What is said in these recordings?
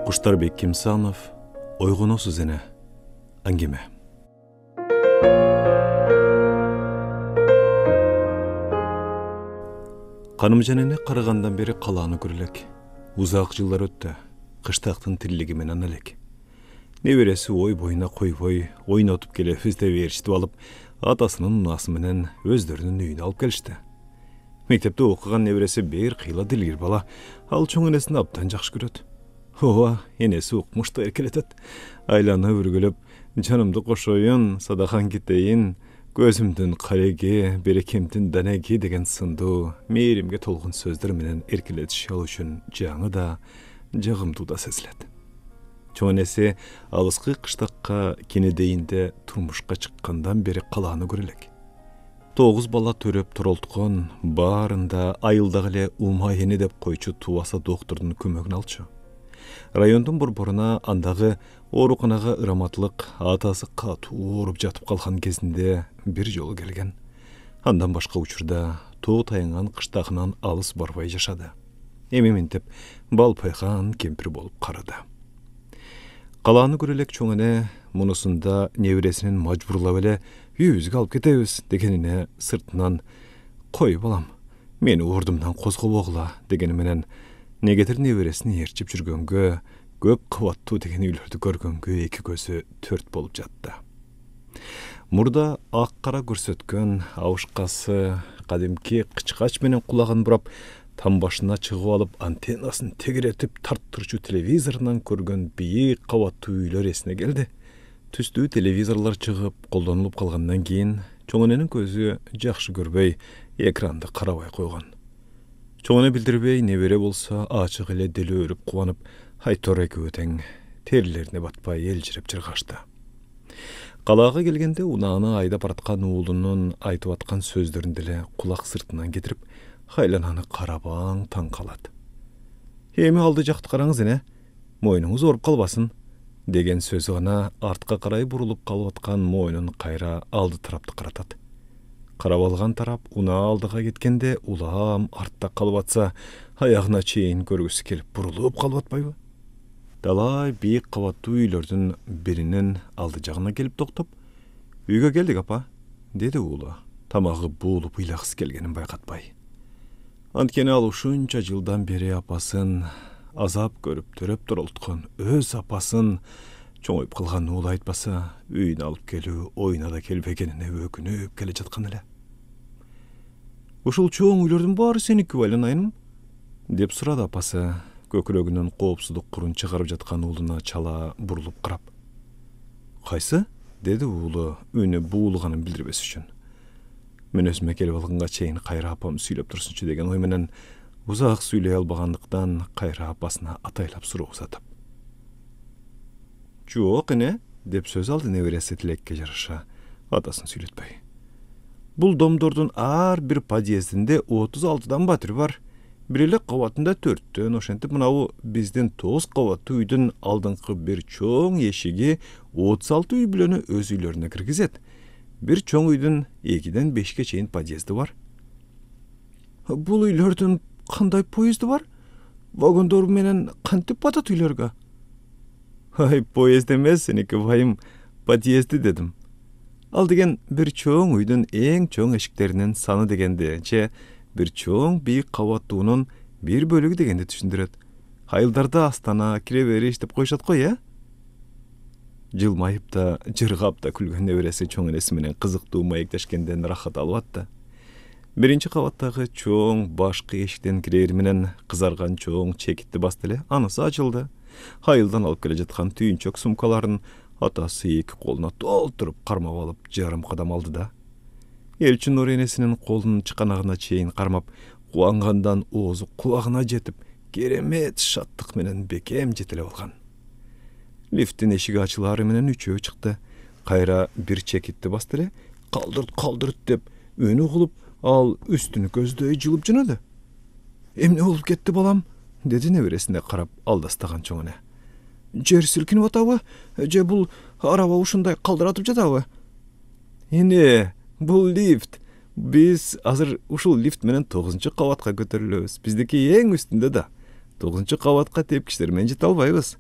Куштарбек Кимсанов, ойгоносуз эне, аңгеме. Канымжанене карагандан бери калааны көрүлөк. Узак жылдар өттү. Кыштактын тирлиги менен элек. Небереси ой боюна койбой, ойнотуп келебиз деп ээрчитип алып, атасынын унаасы менен өздөрүнүн үйүнө алып келишти. Мектепте окуган небереси бир кыйла дилгир бала, ал чоң энесин абдан жакшы көрөт. Ооба, энеси укмушту эркелетет. Айлана өргөлөп, жанымды кошоюн, садахан кетейин, көзүмдүн кареги, берекемдин данеги деген сындуу, мээримге толгун сөздөр менен эркелетиши ал үчүн жаңы да, жагымдуу да сезилет. Чоң энеси алыскы кыштакка кенедейинде турмушка чыккандан бери калааны көрөлөк. 9 бала төрөп туролткон, баарында айылдагы эле умай эне деп койчу тубаса доктурдун көмөгүн алчу. Райондун борборуна андагы ооруканага ыраматлык атасы катуу ооруп жатып калган кезинде бир жолу келген. Андан башка учурда тоо таянган кыштагынан алыс барбай жашады. Эми ментип балпайган кемпир болуп карады. Калааны көрөлөк чоң эне мунусунда небересинин мажбурлап эле үйүбүзгө алып кетебиз дегенине сыртынан кой балам, мени ордумдан козгобогула дегени менен негетир небересини ээрчип жүргөнгө, көп кабаттуу деген үйлөрдү көргөнгө эки көзү төрт болуп жатты. Мурда ак кара көрсөткөн абышкасы кадимки кычкач менен кулагын бурап, там башына чыгып алып антеннасын тегеретип тарттырчу телевизорунан көргөн бийик кабаттуу үйлөр эсине келди. Түстүү телевизорлор чыгып, колдонулуп калгандан кийин чоң эненин көзү жакшы көрбөй, экранды карабай койгон. Чоң эне билдирбей, небере болсо ачык эле деле өрүп кубанып, айтор экөө тең терилерине батпай элжирип жыргашты. Калаага келгенде унааны айдап бараткан уулунун айтып аткан сөздөрүн деле кулак сыртынан кетирип, хайлананы карабаң таң калат. Эми алды жакты караңыз эне, мойнуңуз ооруп калбасын деген сөзү гана артка карай бурулуп калып аткан мойнун кайра алды тарапты каратат. Карап алган тарап унаа алдыга кеткенде улам артта калып атса, аягына чейин көргүсү келип бурулуп калып атпайбы? Далай бийик кабаттуу үйлөрдүн биринин алды жагына келип токтоп, "Үйгө келдик, апа", деди уулу, тамагы буулуп ыйлагысы келгенин байкатпай. Анткени ал ушунча жылдан бери апасын азап көрүп төрөп туролткон өз апасын чоңоюп калган уулу айтпаса, үйүнө алып келүү оюна да келбегенине өкүнүп келе жаткан эле. "Ушул чоң үйлөрдүн баары сеники байланайынмы?" деп сурады апасы, көкүрөгүнөн коопсуздук курун чыгарып жаткан уулуна чала бурулуп карап. "Кайсы?" деди уулу үнү буулганын билдирбес үчүн. "Мен өзүмө келип алганга чейин кайра апам сүйлөп турсунчу" деген ой менен узак сүйлөй албагандыктан кайра апасына атайлап суроо узатып. "Жок эне", деп сөз алды небереси тилекке жараша атасын сүйлөтпөй. "Бул домдордун ар бир подъездинде 36 батир бар. Бир эле кабатында 4, ошентип мынабу биздин 9 кабаттуу үйдүн алдыңкы бир чоң эшиги 36 үй бүлөнү өз үйлөрүнө киргизет. Бир чоң үйдүн 2ден 5ке чейин подъезди бар." "Бул үйлөрдүн кандай поезди бар? Вагондор менен кантип батат үйлөргө?" "Ай, поезд эмес, сеники байым, подъезди дедим. Ал деген бир чоң үйдүн эң чоң эшиктеринин саны дегенди, же бир чоң бийик кабаттуунун бир бөлүгү дегенди түшүндүрөт. Айылдарда астана, кире бериш деп коюшат го, э?" Жылмайып да, жыргап да күлгөн небереси чоң энеси менен кызыктуу маектешкенден рахат алып атты. Биринчи кабаттагы чоң башкы эшиктен кирери менен кызарган чоң чекитти басты эле, анысы ачылды. Айылдан алып келе жаткан түйүнчөк сумкаларын атасы эки колуна толтуруп кармап алып жарым кадам алды да. Элчи Нур энесинин колунун чыканагына чейин кармап, кубангандан оозу кулагына жетип, керемет шаттык менен бекем жетелеп алган. Лифттин эшиги ачылаары менен үчөө чыкты. Кайра бир чекитти басты эле, "Калдырт" деп өнү кылып, ал үстүнү көздөй жылып жөнөдү. "Эмне болуп кетти балам?" деди небересине карап алдастаган чоң эне. "Жер силкинип атабы? Же бул араба ушундай калдыратып жатабы?" "Эне, бул лифт. Биз азыр ушул лифт менен 9-кабатка көтөрүлөбүз. Биздики эң үстүндө да. 9-кабатка тепкичтер менен жете албайбыз",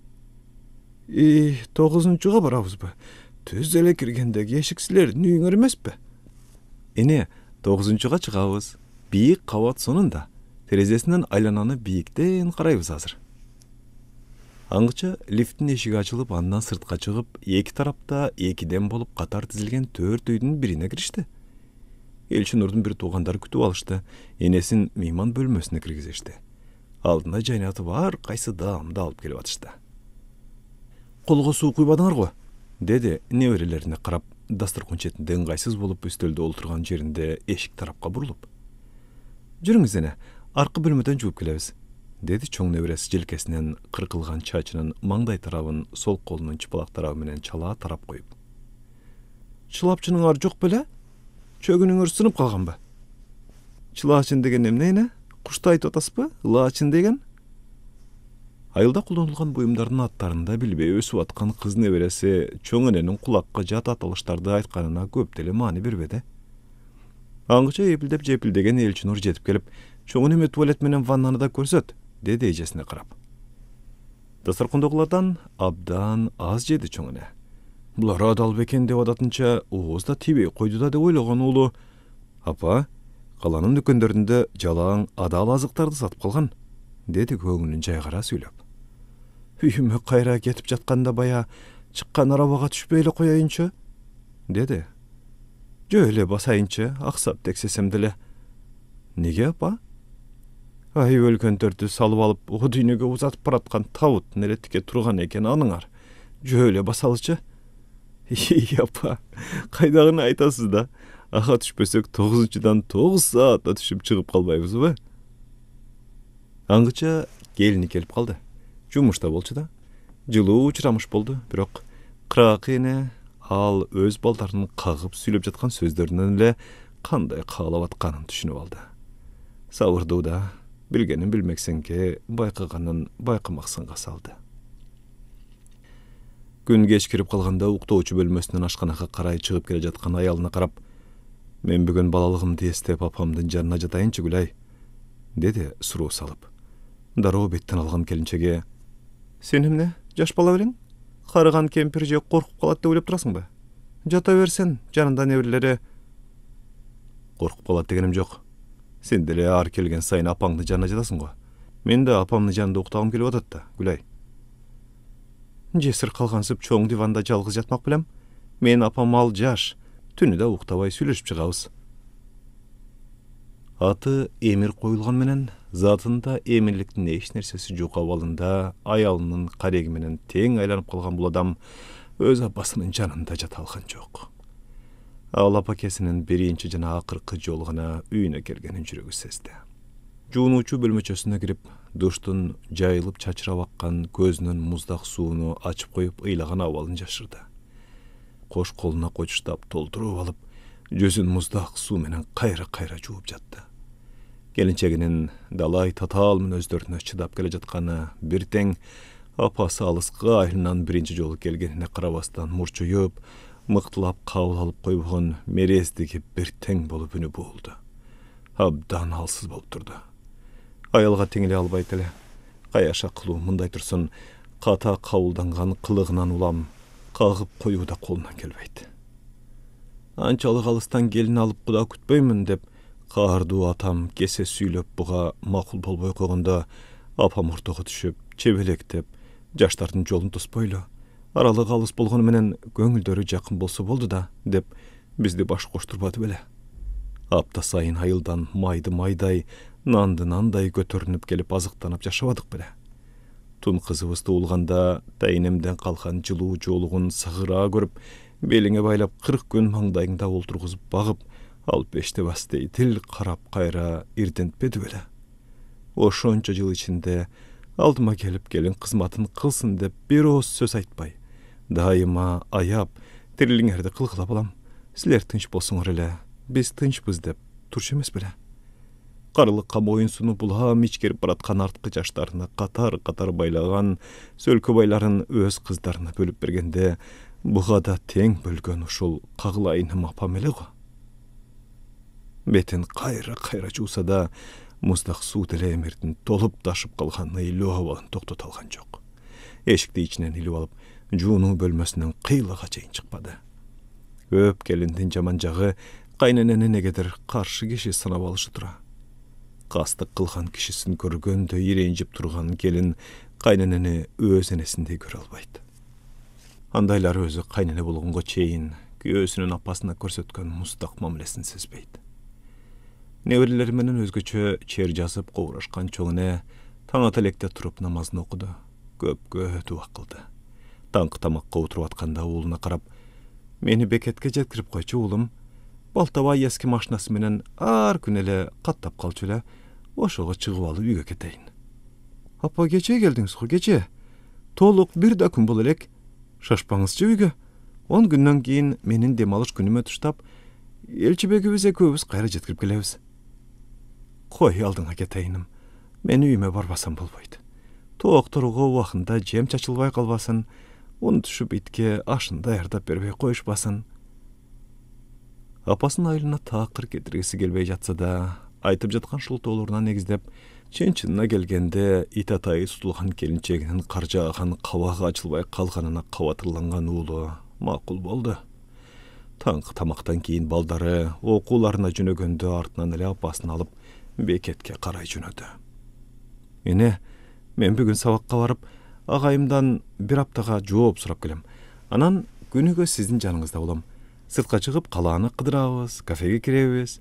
9-га барабызбы? Түз эле киргендеги эшик силердин үйүңөр эмеспи? Эне, 9-га чыгабыз. Бийик кабат сонунда. Терезесинен айлананы бийиктен карайбыз азыр. Аңгыча лифттин эшиги ачылып, андан сыртка чыгып, эки тарапта экиден болуп катар тизилген 4 үйдүн бирине киришти. Элчинурдун бир туугандары күтүп алышты. Энесин мейман бөлмөсүнө киргизишти. Алдында жайнаты бар кайсы даамды алып келип атышты. Колго суу куйбадыңар го? Деди неберелерине карап, дасторкон четинде ыңгайсыз болуп үстөлдө олтурган жеринде эшик тарапка бурулуп. Жүрүңүз эне, аркы бөлмөдөн жууп келебиз. Деди чоң небереси желкесинен кыркылган чачынын маңдай тарабын сол колунун чыпалак тарабы менен чала тарап коюп. Чылапчыныңар жок беле? Чөгүнүңөр сынып калганбы? Чылаачын деген эмне эне? Кушты айтып атасызбы? Ылаачын деген? Айылда колдонулган буюмдардын аттарында билбей өсүп аткан кыз небереси чоң эненин кулакка жат аталыштарды айтканына көп деле маани бербеди. Аңгыча эпилдеп жепилдеген Элчинур жетип келип, чоң неме туалет менен ваннаны да көрсөт, деди эжесине карап. Дасторкондогулардан абдан аз жеди чоң эне. Булар адал бекен деп адатынча ооз да тийбей койду да деп ойлогон уулу. Апа, каланын дүкөндөрүндө жалаң адал азыктарды сатып калган, деди көңүлүн жайгара сүйлөп. Үйүмө кайра кетип жатканда бая чыккан арабага түшпөй эле коеюнчу, деди. Жөө эле басайынчы, аксап тексесем деле. Неге апа? Ай өлкөнтөрдү салып алып, о дүйнөгө узатып бараткан табут неретке турган экен аныңар. Жөө эле басалычы. Апа, кайдагыны айтасыз да? Ага түшпөсөк 9-дан 9 саатта түшүп чыгып калбайбызбы? Аңгыча келини келип калды. Жумушта болчу да. Жылуу учурамыш болду, бирок кыракы эне ал өз балдарын кагып сүйлөп жаткан сөздөрүнөн эле кандай каалап атканын түшүнүп алды. Сабырдууда билгенин билмексенге, байкаганын байкамаксанга салды. Күн кеч кирип калганда уктоочу бөлмөсүнөн ашканага карай чыгып келе жаткан аялына карап, мен бүгүн балалыгымды эстеп апамдын жанына жатайынчы Гүлай, деди суроо салып. Дароо беттен алган келинчеге, сен эмне, жаш бала белең? Карыган кемпир же коркуп калат деп ойлоп турасыңбы? Жата берсен, жанында неберелери. Коркуп калат дегеним жок. Сен деле ар келген сайын апаңдын жанына жатасың го. Мен да апамдын жанында уктагым келип атат да, Гүлай. Жесир калгансып чоң диванда жалгыз жатмак белем. Мен апам ал жаш, түнү да уктабай сүйлөшүп чыгабыз. Аты эмир коюлган менен, затында эмирликтин эч нерсеси жок абалында аялынын кареги менен тең айланып калган бул адам өз апасынын жанында жата алган жок. Ал апакесинин биринчи жана акыркы жолу гана үйүнө келгенин жүрөгү сезди. Жуунуучу бөлмөчөсүнө кирип, душтун жайылып чачырап аккан көзүнүн муздак сууну ачып коюп ыйлаган абалын жашырды. Кош колуна койчуштап толтуруп алып, жүзүн муздак суу менен кайра жууп жатты. Келинчегинин далай татаал мүнөздөрүнө чыдап келе жатканы бир тең, апасы алыска айылынан биринчи жолу келгенине карабастан мурчуюп, мыктылап кабыл алып койбогон мерездиги бир тең болуп үнү болду. Абдан алсыз болуп турду. Аялга теңиле албайт эле. Каяша кылуу мындай турсун, ката кабылданган кылыгынан улам кагып коюу да колунан келбейт. Анчалык алыстан келин алып куда күтпөймүн деп каардуу атам кесе сүйлөп буга макул болбой койгондо, апам ортого түшүп, чебелектеп, жаштардын жолун тоспойлу, аралык алыс болгону менен көңүлдөрү жакын болсо болду да, деп бизди баш коштурбады беле. Апта сайын айылдан майды майдай, нанды нандай көтөрүнүп келип азыктанып жашабадык беле. Тун кызыбыз туулганда тайнемден калган жылуу жоолугун сагыра көрүп, белиңе байлап 40 күн маңдайыңда олтургузуп багып, ал пеште бастей тил карап кайра ирдентпеди беле. Ошончо жыл ичинде алдыма келип келин кызматын кылсын деп бир ооз сөз айтпай, дайыма аяп, тирилиңерди кылгылап алам. Силер тынч болсоңор эле, биз тынчпыз деп турчу эмес беле. Карылыкка моюн сунуп булам ичкерип бараткан арткы жаштарына катар байлаган сөлкө байларын өз кыздарына бөлүп бергенде, буга да тең бөлгөн ушул кагылайыным апам эле го. Бетин кайра жууса да, муздак суу деле эмирдин толуп ташып калган ыйлуу абалын токтото алган жок. Эшикти ичинен илип алып, жуунуу бөлмөсүнөн кыйлыга чейин чыкпады. Көп келиндин жаман жагы кайненени негедир каршы киши санап алышы тура. Кастык кылган кишисин көргөндө иренжип турган келин кайненени өз энесиндей көрө албайт. Андайлар өзү кайнене болгонго чейин күйөөсүнүн апасына көрсөткөн муздак мамилесин сезбейт. Неберелери менен өзгөчө чер жазып ковурашкан чоң эне таң ата электе туруп намазын окуду, көпкө дуа кылды. Таңкы тамакка отуруп атканда уулуна карап, мени бекетке жеткирип койчу уулум, балтабай эски машинасы менен ар күн эле каттап калчу эле, ошого чыгып алып үйгө кетейин. Апа, кече келдиңиз го, кече. Толук бир да күн боло элек. Шашпаңызчы үйгө. 10 күндөн кийин менин дем алыш күнүмө туштап, Элчибегибиз экөөбүз кайра жеткирип келебиз. Кой алдыңа кетейиним. Мен үйүмө барбасам болбойт. Тоокторго убакында жем чачылбай калбасын, унутушуп итке ашын даярдап бербей коюшпасын. Апасынын айылына таакыр кетиргиси келбей жатса да, айтып жаткан шылтоолоруна негиздеп, чын-чынына келгенде ит атайы тутулган келинчегинин каржааган кабагы ачылбай калганына кабатырланган уулу макул болду. Таңкы тамактан кийин балдары окууларына жөнөгөндө артынан эле апасын алып бекетке карай жөнөдү. Эне, мен бүгүн сабакка барып, агайымдан бир аптага жооп сурап келем. Анан күнүгө сиздин жаныңызда болом. Сыртка чыгып калааны кыдырабыз, кафеге киребиз,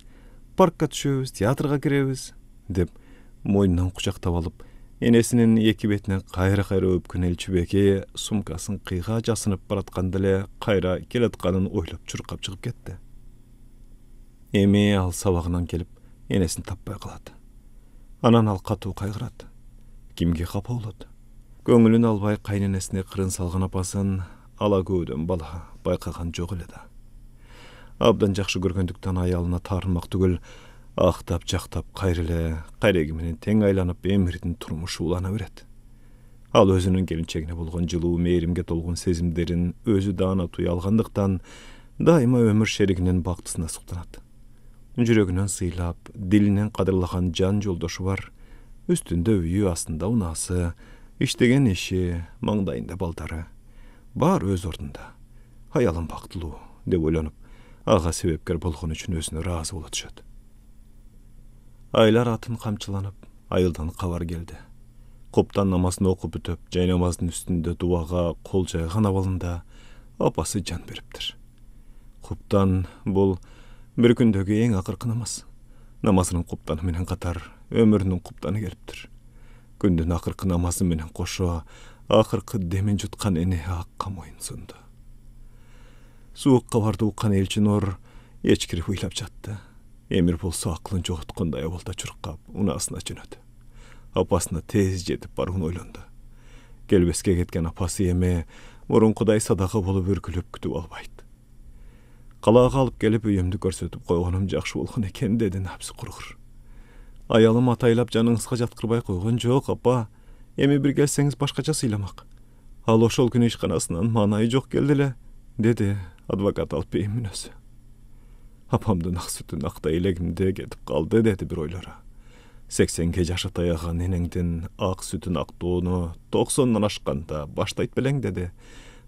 паркка түшөбүз, театрга киребиз, деп мойнунан кучактап алып, энесинин эки бетинен кайра-кайра өпкөн Элчибеги сумкасын кыйга жасынып баратканда эле кайра келатканын ойлоп чуркап чыгып кетти. Эми ал сабагынан келип, энесин таппай калат. Анан ал катуу кайгырат. Кимге капа болот? Көңүлүн албай кайненесине кырын салган апасын ала көөдөн бала байкаган жок эле да. Абдан жакшы көргөндүктөн аялына таарынмак түгүл, актап жактап кайра кайреги менен тең айланып эмирдин турмушу улана берет. Ал өзүнүн келинчегине болгон жылуу мээримге толгон сезимдерин өзү даана туя алгандыктан дайыма өмүр шеригинин бактысына суктанат. Жүрөгүнөн сыйлап, дилинен кадырлаган жан жолдошу бар, үстүндө үйү, астында унаасы, иштеген иши, маңдайында балдары. Бар өз ордунда. Аялым бактылуу, деп ойлонуп, ага себепкер болгон үчүн өзүнө ыраазы боло түшөт. Айлар атын камчыланып, айылдан кабар келди. Коптан намазын окуп бүтөп, жай намаздын үстүндө дуага кол жайган абалында апасы жан бериптир. Коптан бул бир күндөгү эң акыркы намаз. Намазынын коптаны менен катар өмүрүнүн коптаны келиптир. Күндүн акыркы намазы менен кошо акыркы демин жуткан эне акка моюн сунду. Суук кабарды уккан Элчинор эчкирип ыйлап жатты. Эмир болсо аклын жоготкондой абалда чуркап, унаасына жөнөдү. Апасына тез жетип барууну ойлонду. Келбеске кеткен апасы эми мурункудай садака болуп үркүлүп күтүп албайт. Калаага алып келип үйүмдү көрсөтүп койгонум жакшы болгон экен, деди напсы кургур. Аялым атайлап жаныңызга жаткырбай койгон жок, апа. Эми бир келсеңиз башкача сыйламак. Ал ошол күнү ишканасынан маанайы жок келди эле, деди адвокат Алпейим мүнөсү. Апамдын ак сүтүн актай элегимде кетип калды, деди бир ойлора. 80ге жашы таяган энеңдин ак сүтүн актоону 90 ашканда баштайт белең, деди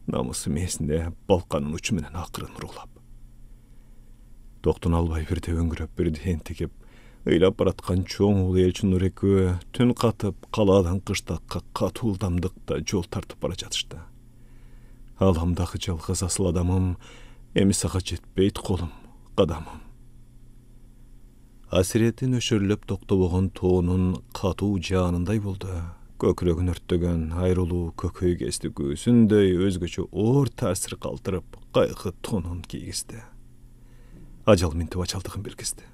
намысы мээсине балканын учу менен акырын уруулап. Токтон албай бирде өңгүрөп, бирде энтигип, ыйлап бараткан чоң уулу Элчинор экөө түн катып калаадан кыштакка катуу ылдамдыкта жол тартып бара жатышты. Аламдагы жалгыз асыл адамым, эми сага жетпейт колум, кадамым. Асирети нөшөрлөп токтобогон тоонун катуу жаанындай болду. Көкүрөгүн өрттөгөн айрылуу көкөй кести көзүндөй өзгөчө оор таасир калтырып, кайгы тонун кийгизди. Ажал минтип ачалдыгын билгизди.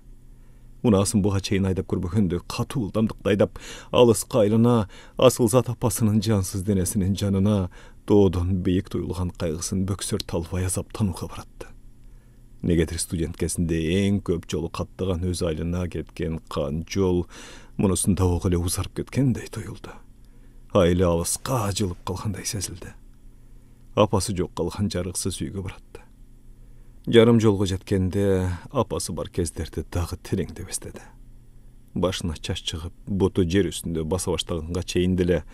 Унаасын буга чейин айдап көрбөгөндө катуу ылдамдыкта айдап, алыска айлана асылзат апасынын жансыз денесинин жанына доодон бийик туюлган кайгысын бөксөр талбай азаптанууга баратты. Негедир студенткесинде эң көп жолу каттаган өз айылына кеткен кан жол мунусунда ок эле узарып кеткендей туюлду. Айылы алыска жылып калгандай сезилди. Апасы жок калган жарыксыз үйгө баратты. Жарым жолго жеткенде апасы бар кездерди дагы тереңдеп эстеди. Башына чач чыгып, буту жер үстүндө баса баштаганга чейин деле,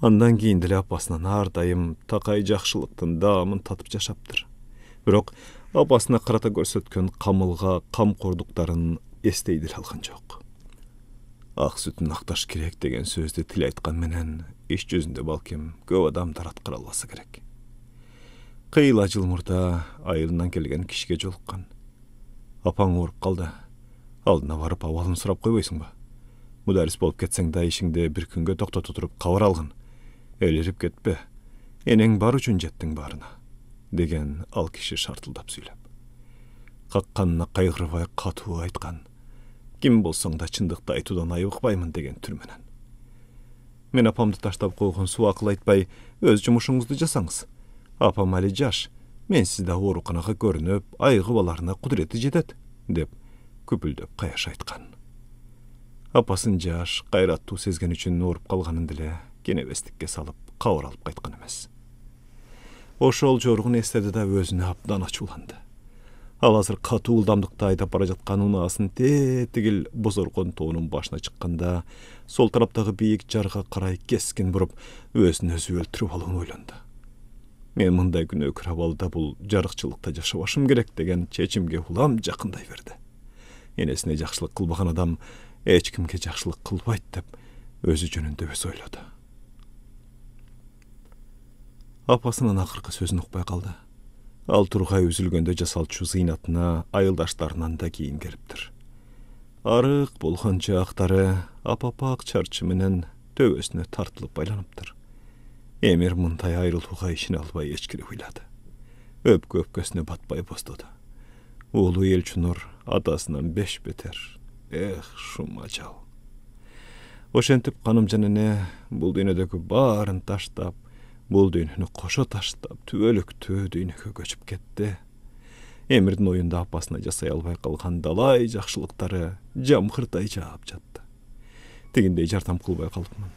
андан кийин деле апасынан ар дайым такай жакшылыктын даамын татып жашаптыр. Бирок апасына карата көрсөткөн камылга, камкордуктарын эстей деле алган жок. Ак сүтүн акташ керек деген сөздү тил айткан менен иш жүзүндө балким көп адамдар аткара албаса керек. Кыйла жыл мурда айылынан келген кишиге жолуккан. Апаң ооруп калды. Алдына барып абалын сурап койбойсуңбу? Мударис болуп кетсең да ишиңди бир күнгө токтото туруп кабар алгын. Элирип кетпе. Энең бар үчүн жеттиң баарына, деген ал киши шартылдап сүйлөп. Какканына кайгырбай катуу айткан. Ким болсоң да чындыкты айтуудан айбыкпаймын деген түр менен. Мен апамды таштап койгон субакыл айтпай, өз жумушуңузду жасаңыз. Апам али жаш, мен сизде ооруканага көрүнүп, айыгып аларына кудурети жетет, деп күпүлдөп каяш айткан. Апасын жаш, кайраттуу сезген үчүн ооруп калганын деле кенебестикке салып, кабар алып кайткан эмес. Ошол жоругун эстеди да өзүнө абдан ачууланды. Ал азыр катуу ылдамдыкта айдап бара жаткан унаасын тетигил бозоргон тоонун башына чыкканда, сол тараптагы бийик жарга карай кескин буруп, өзүн өзү өлтүрүп алууну ойлонду. Мен мындай күнөөкөр абалда бул жарыкчылыкта жашабашым керек деген чечимге улам жакындай берди. Энесине жакшылык кылбаган адам эч кимге жакшылык кылбайт деп өзү жөнүндө өз ойлоду. Апасынын акыркы сөзүн укпай калды. Ал тургай үзүлгөндө жасалчу зыйнатына айылдаштарынан да кийин келиптир. Арык болгон жаактары апапак чарчы менен төбөсүнө тартылып байланыптыр. Эмир мындай айрылууга ишине албай эчкире уйлады. Өпкө өпкөсүнө батпай боздоду. Уулу Элчунур атасынан 5 бетер. Эх, шум ажал. Ошентип канымжан эне бул дүйнөдөгү баарын таштап, бул дүйнөнү кошо таштап, түбөлүктүү дүйнөгө көчүп кетти. Эмирдин оюнда апасына жасай албай калган далай жакшылыктары жамгырдай жаап жатты. Тигиндей жардам кылбай калыпмын.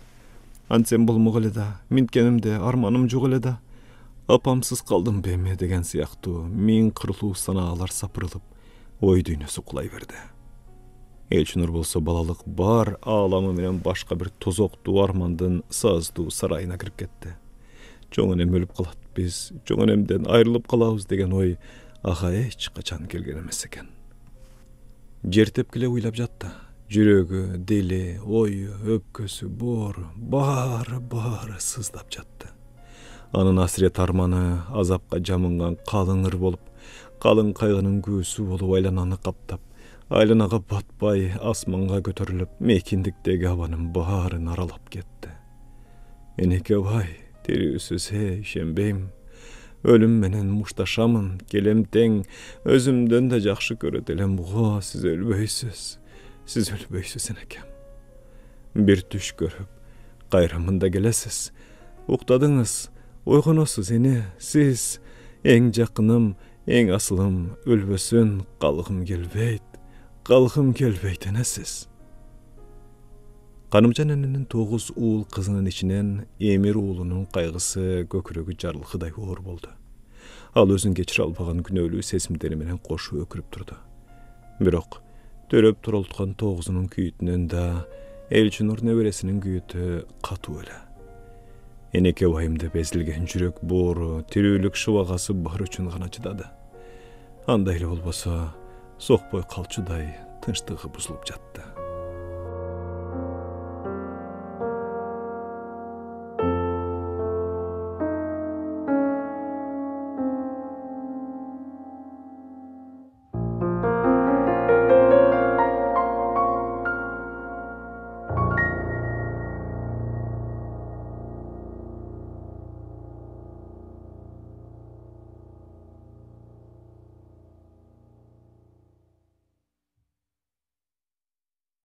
Антсем болмок эле да, минткенимде арманым жок эле да, апамсыз калдым беме деген сыяктуу миң кырлуу санаалар сапырылып, ой дүйнөсү кулай берди. Элчунур болсо балалык бар ааламы менен башка бир тозоктуу армандын саздуу сарайына кирип кетти. Чоң энем өлүп калат, биз чоң энемден айрылып калабыз деген ой ага эч качан келген эмес экен. Жер тепкиле уйлап жатты. Жүрөгү, дили, ою, өпкөсү, боору, баары сыздап жатты. Анын асирет арманы азапка жамынган калың ыр болуп, калың кайгынын күүсү болуп айлананы каптап, айланага батпай асманга көтөрүлүп, мекиндиктеги абанын баарын аралап кетти. Энекебай, тирүүсүз ишенбейм. Өлүм менен мушташамын, келем тең, өзүмдөн да жакшы көрөт элем го, сиз өлбөйсүз. Сиз өлбөйсүз энекем. Бир түш көрүп, кайра мында келесиз. Уктадыңыз, ойгоносуз эне, сиз эң жакыным, эң асылым, өлбөсүн, калгым келбейт энесиз. Канымжан эненин 9 уул кызынын ичинен Эмир уулунун кайгысы көкүрөгү жарылгыдай оор болду. Ал өзүн кечире албаган күнөөлүү сезимдери менен кошо өкүрүп турду. Бирок төрөп турулткан 9-нун күйүтүнөн да Элчунур небересинин күйүтү катуу эле. Энекебайымда безилген жүрөк боору, тирүүлүк шыбагасы бар үчүн гана чыдады. Андай эле болбосо, сокпой калчудай тынчтыгы бузулуп жатты.